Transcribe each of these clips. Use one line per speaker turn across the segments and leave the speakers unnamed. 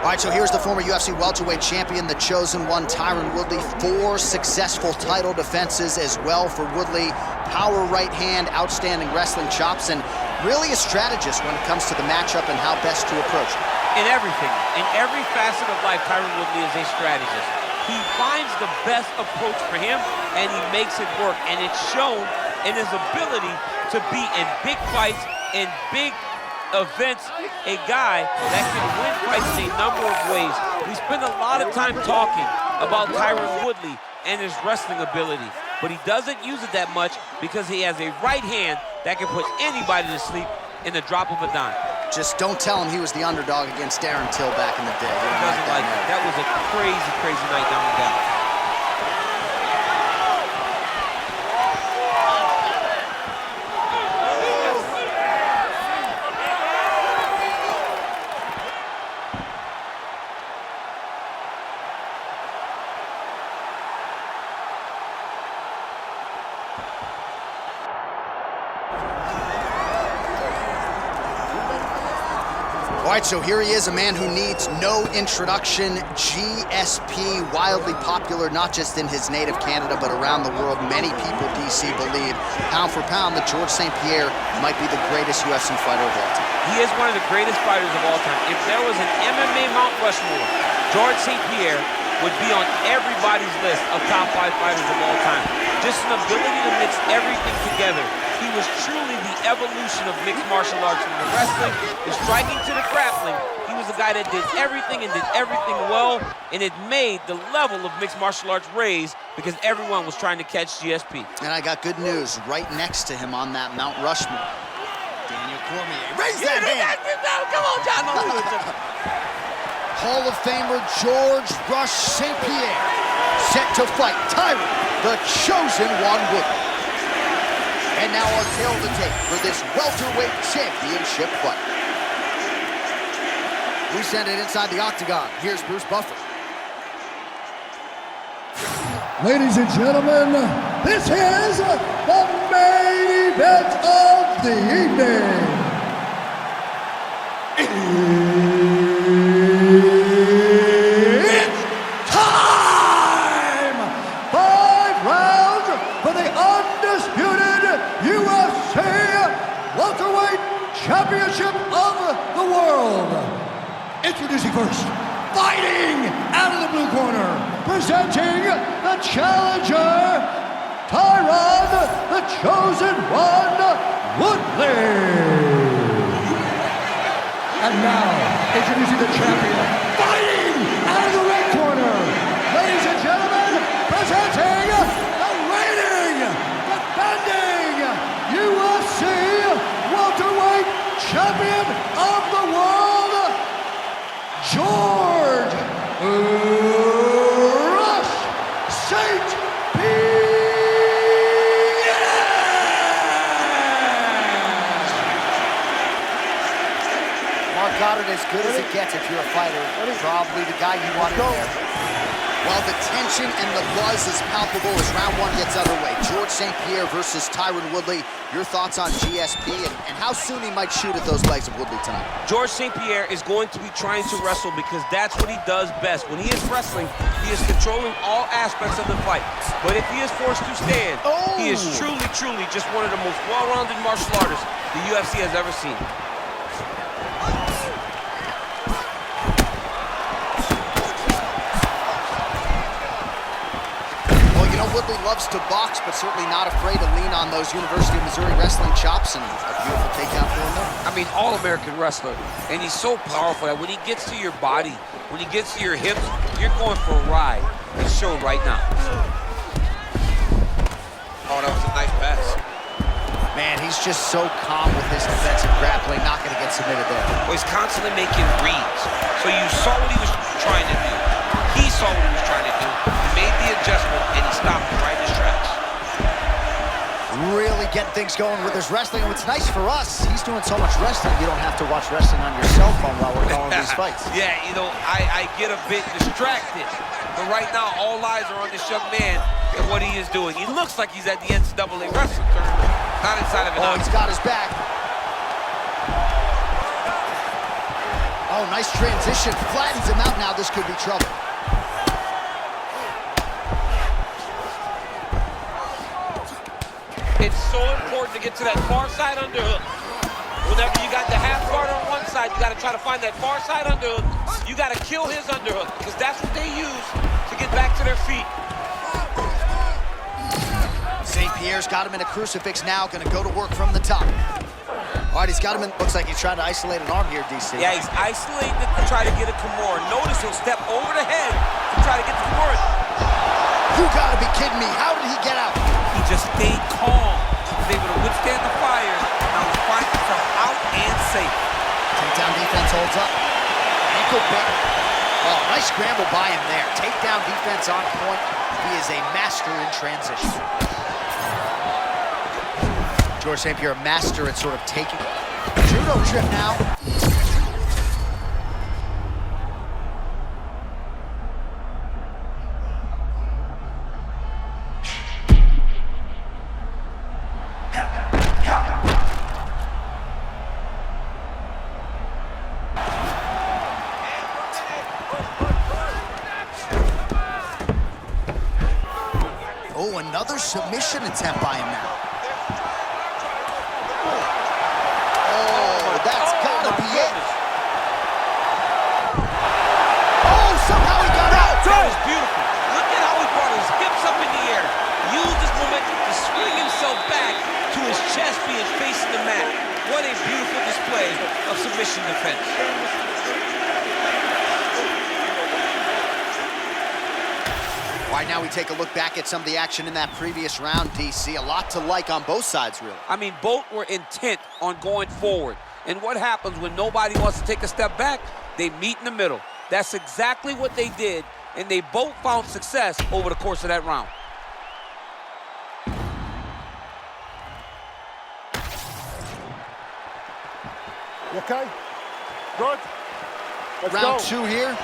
All right, so here's the former UFC welterweight champion, the chosen one, Tyron Woodley. 4 successful title defenses as well for Woodley. Power right hand, outstanding wrestling chops, and really a strategist when it comes to the matchup and how best to approach it.
In everything, in every facet of life, Tyron Woodley is a strategist. He finds the best approach for him, and he makes it work. And it's shown in his ability to be in big fights, in big events, a guy that can win fights in a number of ways. We spend a lot of time talking about Tyron Woodley and his wrestling ability, but he doesn't use it that much because he has a right hand that can put anybody to sleep in the drop of a dime.
Just don't tell him he was the underdog against Darren Till back in the day.
He doesn't like that. That was a crazy, crazy night down the gallery.
All right, so here he is, a man who needs no introduction. GSP, wildly popular, not just in his native Canada, but around the world. Many people, DC, believe, pound for pound, that George St-Pierre might be the greatest UFC fighter of all time.
He is one of the greatest fighters of all time. If there was an MMA Mount Rushmore, George St-Pierre would be on everybody's list of top 5 fighters of all time. Just an ability to mix everything together. He was truly the evolution of mixed martial arts, from the wrestling, the striking to the grappling. He was a guy that did everything and did everything well, and it made the level of mixed martial arts raise because everyone was trying to catch GSP.
And I got good news. Right next to him on that Mount Rushmore, Daniel Cormier. Raise that hand!
Come on, John. Don't do it.
Hall of Famer George Rush St-Pierre set to fight Tyron, the chosen one Woodley. And now our tale to take for this welterweight championship fight. We send it inside the octagon. Here's Bruce Buffer.
Ladies and gentlemen, this is the main event of the evening. It's time! 5 rounds for the undisputed UFC welterweight championship of the world. Introducing first, fighting out of the blue corner, presenting the challenger, Tyron, the chosen one, Woodley. And now, introducing the champion, fighting out of the red corner, ladies and gentlemen, presenting the reigning, defending UFC welterweight champion of the world, George Rush St-Pierre.
Mark got it as good as it gets if you're a fighter. Probably the guy you want in there. Well, the tension and the buzz is palpable as round 1 gets underway. George St-Pierre versus Tyron Woodley. Your thoughts on GSP and how soon he might shoot at those legs of Woodley tonight?
George St-Pierre is going to be trying to wrestle because that's what he does best. When he is wrestling, he is controlling all aspects of the fight. But if he is forced to stand, he is truly, truly just one of the most well-rounded martial artists the UFC has ever seen.
Woodley loves to box, but certainly not afraid to lean on those University of Missouri wrestling chops, and a beautiful takedown for him there.
I mean, all-American wrestler, and he's so powerful that when he gets to your body, when he gets to your hips, you're going for a ride. It's shown right now. Oh, that was a nice pass.
Man, he's just so calm with his defensive grappling, not going to get submitted there.
Well, he's constantly making reads. So you saw what he was trying to do. He saw what he was trying to do. He made the adjustment, and he stopped right in his tracks.
Really getting things going with his wrestling. And what's nice for us, he's doing so much wrestling, you don't have to watch wrestling on your cell phone while we're calling these fights.
Yeah, you know, I get a bit distracted. But right now, all eyes are on this young man and what he is doing. He looks like he's at the NCAA wrestling tournament, not inside of an
he's got his back. Oh, nice transition. Flattens him out now. This could be trouble.
It's so important to get to that far side underhook. Whenever you got the half guard on one side, you got to try to find that far side underhook. You got to kill his underhook because that's what they use to get back to their feet.
St-Pierre's got him in a crucifix now. Going to go to work from the top. All right, he's got him in. Looks like he's trying to isolate an arm here, DC.
Yeah, he's isolating it to try to get a Kimura. Notice he'll step over the head to try to get the Kimura.
You got to be kidding me. How did he get out?
He just stayed calm. He was able to withstand the fire. Now he's finding himself out and safe.
Takedown defense holds up. Ankle break. Oh, nice scramble by him there. Takedown defense on point. He is a master in transition. George St-Pierre, a master at sort of taking. Judo trip now. Oh, another submission attempt by him now. Oh, that's gotta be it. Oh, somehow he got out.
That was beautiful. Look at how he brought his hips up in the air. Used his momentum to swing himself back to his chest being facing the mat. What a beautiful display of submission defense.
All right, now we take a look back at some of the action in that previous round, DC. A lot to like on both sides, really.
I mean, both were intent on going forward. And what happens when nobody wants to take a step back? They meet in the middle. That's exactly what they did, and they both found success over the course of that round.
You okay? Good? Let's
Round
go.
2 here.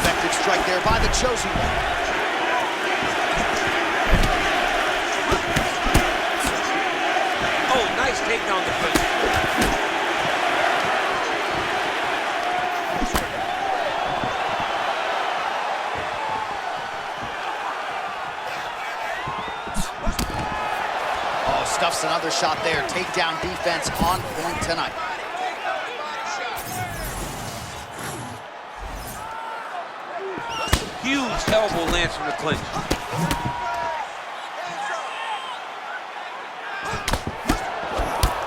Effective strike there by the chosen one.
Oh, nice takedown defense.
Oh, stuffs another shot there. Takedown defense on point tonight.
Huge elbow lands from the clinch.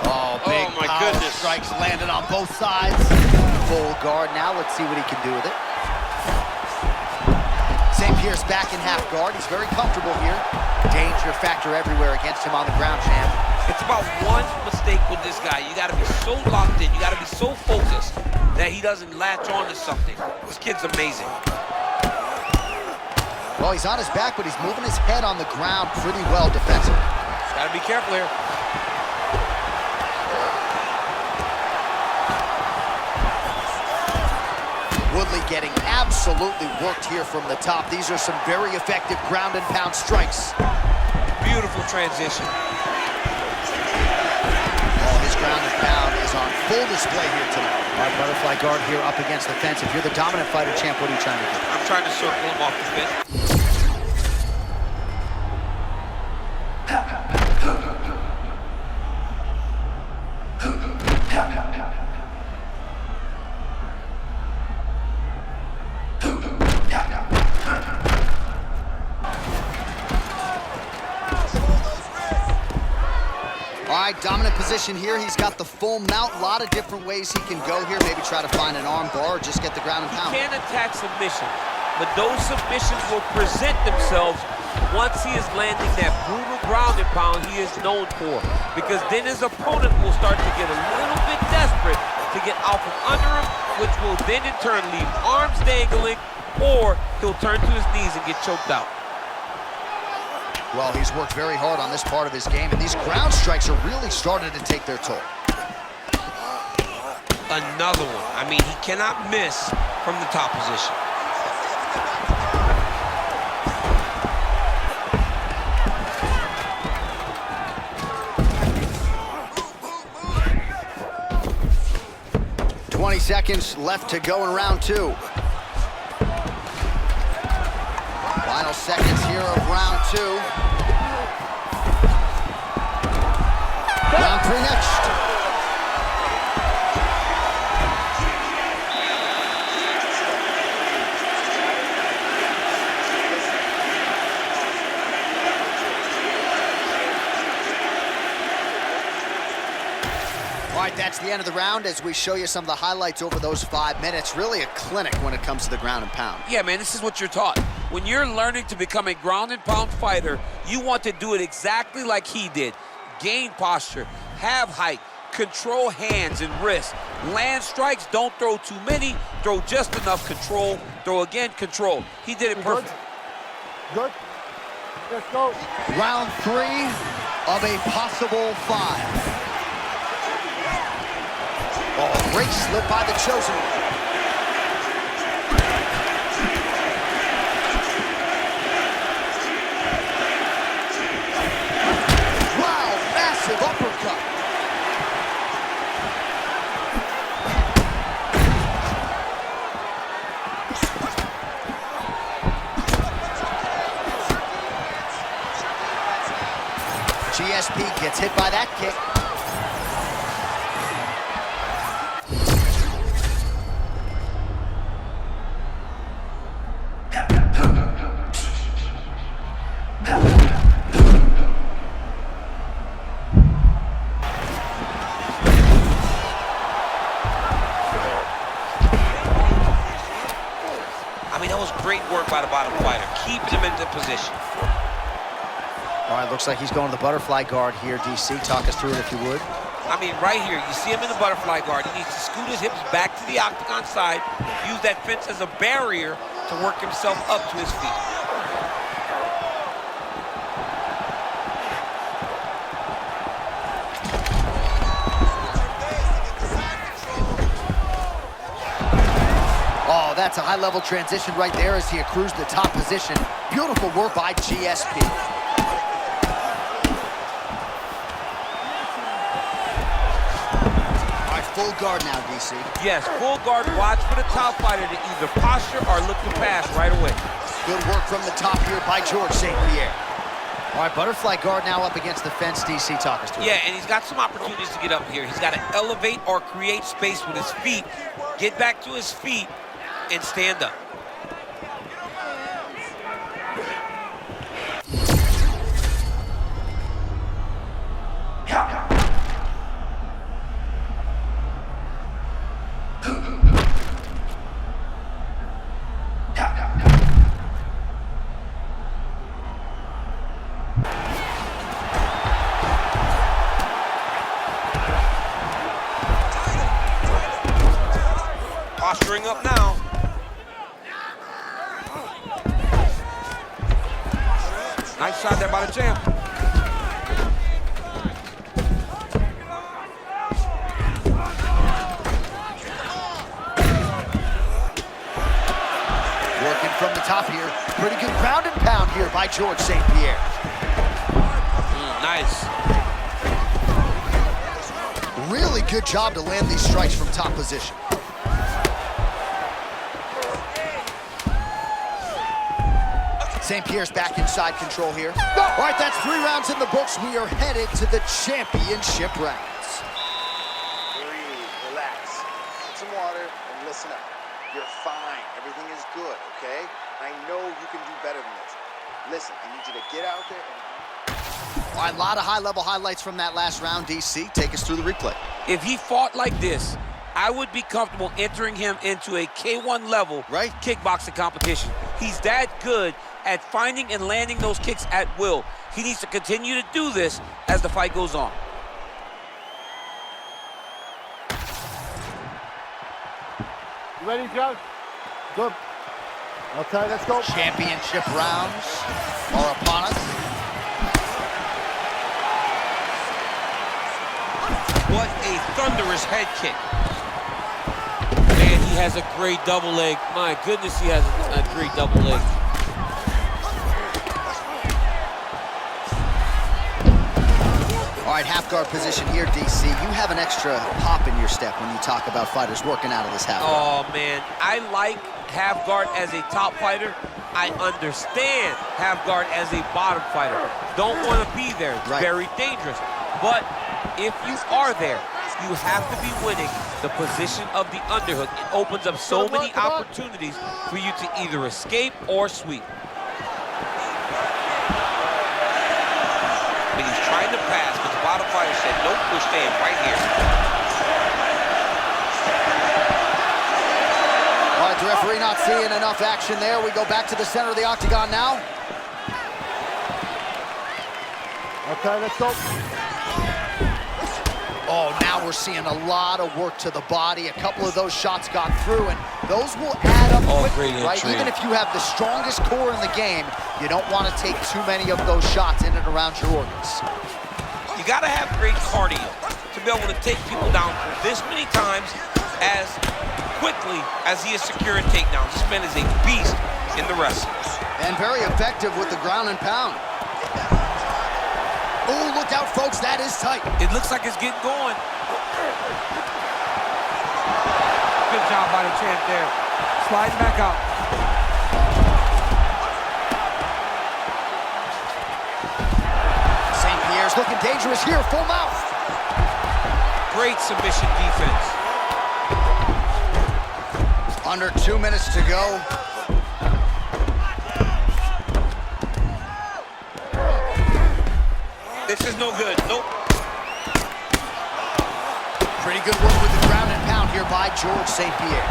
Oh, big
my
power
goodness.
strikes landed on both sides. Full guard now. Let's see what he can do with it. St-Pierre's back in half guard. He's very comfortable here. Danger factor everywhere against him on the ground, champ.
It's about one mistake with this guy. You got to be so locked in. You got to be so focused that he doesn't latch on to something. This kid's amazing.
Well, he's on his back, but he's moving his head on the ground pretty well defensively.
Got to be careful here.
Woodley getting absolutely worked here from the top. These are some very effective ground and pound strikes.
Beautiful transition.
Oh, his ground and pound is on full display here tonight. All right, butterfly guard here up against the fence. If you're the dominant fighter, champ, what are you trying to do?
I'm trying to circle him off the fence.
All right, dominant position here. He's got the full mount. A lot of different ways he can go here. Maybe try to find an arm bar or just get the ground and pound.
He can attack submission, but those submissions will present themselves once he is landing that brutal ground and pound he is known for. Because then his opponent will start to get a little bit desperate to get out from under him, which will then in turn leave arms dangling, or he'll turn to his knees and get choked out.
Well, he's worked very hard on this part of his game, and these ground strikes are really starting to take their toll.
Another one. I mean, he cannot miss from the top position.
20 seconds left to go in round 2. Final seconds here of round 2. Round 3 next. All right, that's the end of the round as we show you some of the highlights over those 5 minutes. Really a clinic when it comes to the ground and pound.
Yeah, man, this is what you're taught. When you're learning to become a ground and pound fighter, you want to do it exactly like he did. Gain posture, have height, control hands and wrists. Land strikes, don't throw too many, throw just enough, control, throw again, control. He did it perfect.
Good. Let's go.
Round 3 of a possible 5. Oh, great slip by the chosen one. Wow, massive uppercut. GSP gets hit by that kick.
Great work by the bottom fighter, keeping him into position.
All right, looks like he's going to the butterfly guard here, DC. Talk us through it if you would.
I mean, right here, you see him in the butterfly guard. He needs to scoot his hips back to the octagon side, use that fence as a barrier to work himself up to his feet.
Oh, that's a high-level transition right there as he accrues the top position. Beautiful work by GSP. All right, full guard now, DC.
Yes, full guard. Watch for the top fighter to either posture or look to pass right away.
Good work from the top here by George St-Pierre. All right, butterfly guard now up against the fence. DC, talk us through it.
Yeah, and he's got some opportunities to get up here. He's got to elevate or create space with his feet, get back to his feet, and stand up. Posturing up now. Nice shot there by the champ.
Working from the top here. Pretty good ground and pound here by George St-Pierre.
Nice.
Really good job to land these strikes from top position. St-Pierre's back inside control here. All right, that's 3 rounds in the books. We are headed to the championship rounds.
Breathe, relax, get some water, and listen up. You're fine. Everything is good, okay? I know you can do better than this. Listen, I need you to get out there and...
All right, a lot of high-level highlights from that last round, DC. Take us through the replay.
If he fought like this, I would be comfortable entering him into a K1 level kickboxing competition. He's that good at finding and landing those kicks at will. He needs to continue to do this as the fight goes on.
You ready, John? Good. Okay, let's go.
Championship rounds are upon us.
What a thunderous head kick. Man, he has a great double leg. My goodness, he has a great double leg.
All All right, half guard position here, DC. You have an extra pop in your step when you talk about fighters working out of this half guard.
Oh, man, I like half guard as a top fighter. I understand half guard as a bottom fighter. Don't want to be there. It's very dangerous. But if you are there, you have to be winning the position of the underhook. It opens up so many opportunities for you to either escape or sweep. I mean, he's trying to pass, but the bottom fighter said, nope, we're staying right here.
All right, the referee not seeing enough action there. We go back to the center of the octagon now.
Okay, let's go.
Oh, now we're seeing a lot of work to the body. A couple of those shots got through, and those will add up quickly, right? Even if you have the strongest core in the game, you don't want to take too many of those shots in and around your organs.
You got to have great cardio to be able to take people down this many times as quickly as he is securing takedowns. This man is a beast in the wrestling.
And very effective with the ground and pound. Oh, look out, folks, that is tight.
It looks like it's getting going.
Good job by the champ there. Sliding back out.
St-Pierre's looking dangerous here, full mouth.
Great submission defense.
Under 2 minutes to go.
This is no good. Nope.
Pretty good work with the ground and pound here by George St-Pierre.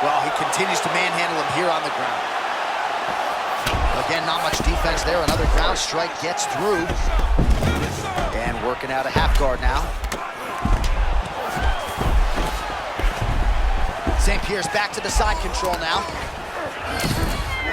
Well, he continues to manhandle him here on the ground. Again, not much defense there. Another ground strike gets through. And working out a half guard now. St-Pierre's back to the side control now.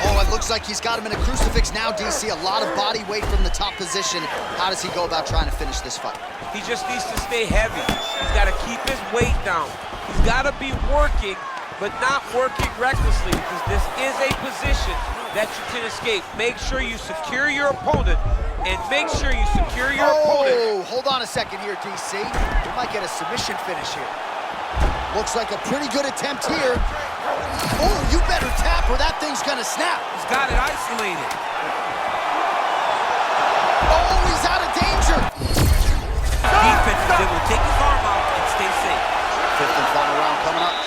Oh, it looks like he's got him in a crucifix now, DC. A lot of body weight from the top position. How does he go about trying to finish this fight?
He just needs to stay heavy. He's got to keep his weight down. He's got to be working, but not working recklessly, because this is a position that you can escape. Make sure you secure your opponent, and make sure you secure your opponent.
Oh, hold on a second here, DC. We might get a submission finish here. Looks like a pretty good attempt here. Oh, you better tap or that thing's gonna snap.
He's got it isolated.
Oh, he's out of danger.
Defense is able to take his arm out and stay safe.
Fifth and final round coming up.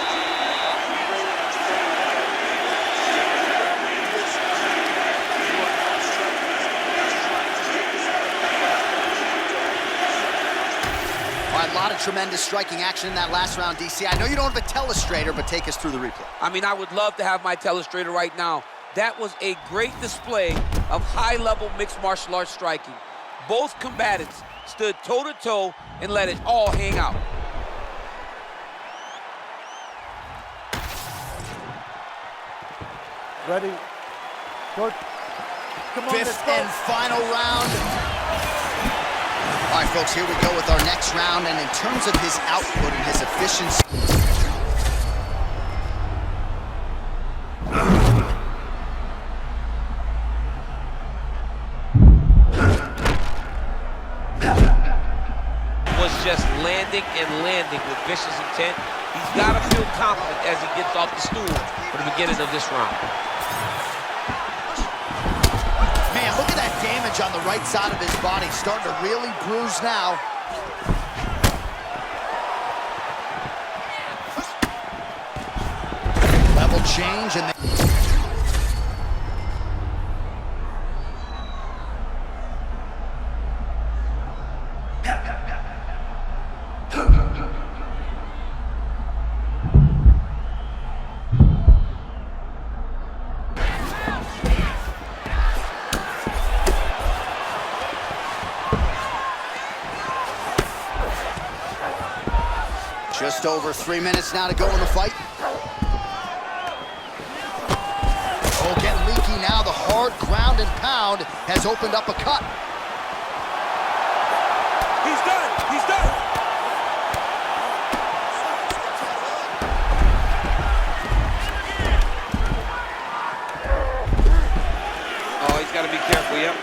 A lot of tremendous striking action in that last round, DC. I know you don't have a telestrator, but take us through the replay.
I mean, I would love to have my telestrator right now. That was a great display of high-level mixed martial arts striking. Both combatants stood toe-to-toe and let it all hang out.
Ready? Good. Come on,
Fifth and final round. All right, folks, here we go with our next round, and in terms of his output and his efficiency.
Was just landing and landing with vicious intent. He's got to feel confident as he gets off the stool for the beginning of this round.
Man, look at that damage on the right side of his body. Starting to really bruise now. Level change and just over 3 minutes now to go in the fight. Oh, getting leaky now. The hard ground and pound has opened up a cut.
He's done. He's done. Oh, he's got to be careful, yep.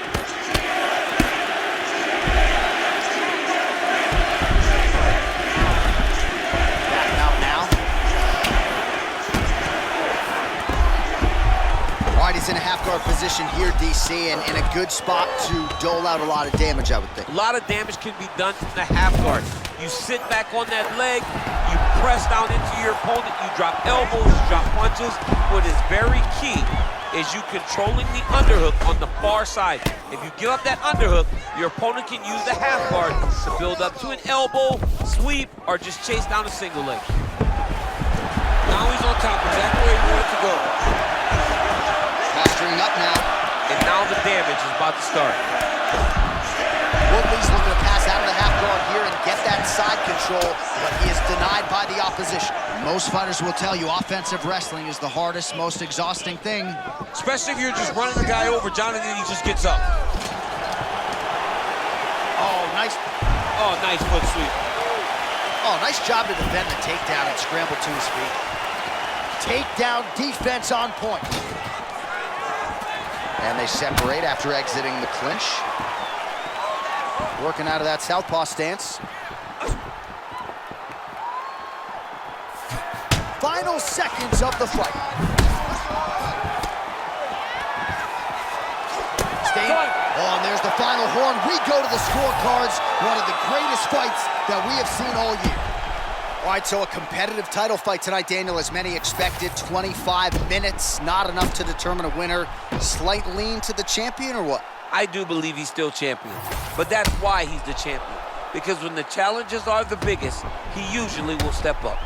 position here, DC, and in a good spot to dole out a lot of damage, I would think.
A lot of damage can be done from the half guard. You sit back on that leg, you press down into your opponent, you drop elbows, you drop punches. What is very key is you controlling the underhook on the far side. If you give up that underhook, your opponent can use the half guard to build up to an elbow, sweep, or just chase down a single leg.
Now he's on top, exactly where he wanted to go.
Posturing up now.
And now the damage is about to start.
Woodley's looking to pass out of the half guard here and get that side control, but he is denied by the opposition. Most fighters will tell you offensive wrestling is the hardest, most exhausting thing.
Especially if you're just running the guy over, Jonathan, he just gets up.
Oh, nice.
Oh, nice foot sweep.
Oh, nice job to defend the takedown and scramble to his feet. Takedown defense on point. And they separate after exiting the clinch. Working out of that southpaw stance. Final seconds of the fight. Oh, and there's the final horn. We go to the scorecards. One of the greatest fights that we have seen all year. All right, so a competitive title fight tonight, Daniel, as many expected. 25 minutes, not enough to determine a winner. Slight lean to the champion, or what?
I do believe he's still champion, but that's why he's the champion. Because when the challenges are the biggest, he usually will step up.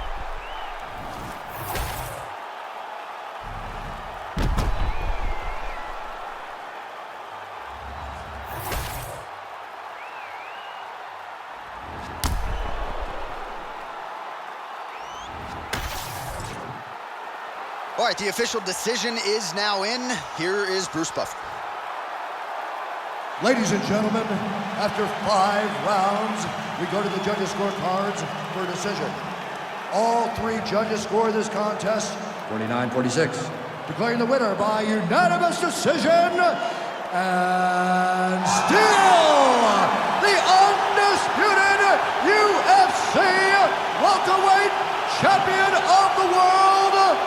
All right, the official decision is now in. Here is Bruce Buffer.
Ladies and gentlemen, after 5 rounds, we go to the judges' scorecards for a decision. All 3 judges score this contest 49-46, declaring the winner by unanimous decision, and still the undisputed UFC welterweight champion of the world,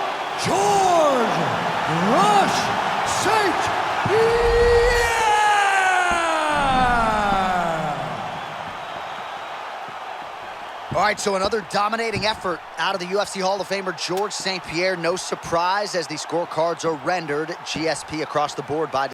George "Rush" St-Pierre.
All right, so another dominating effort out of the UFC Hall of Famer George St-Pierre. No surprise as the scorecards are rendered GSP across the board by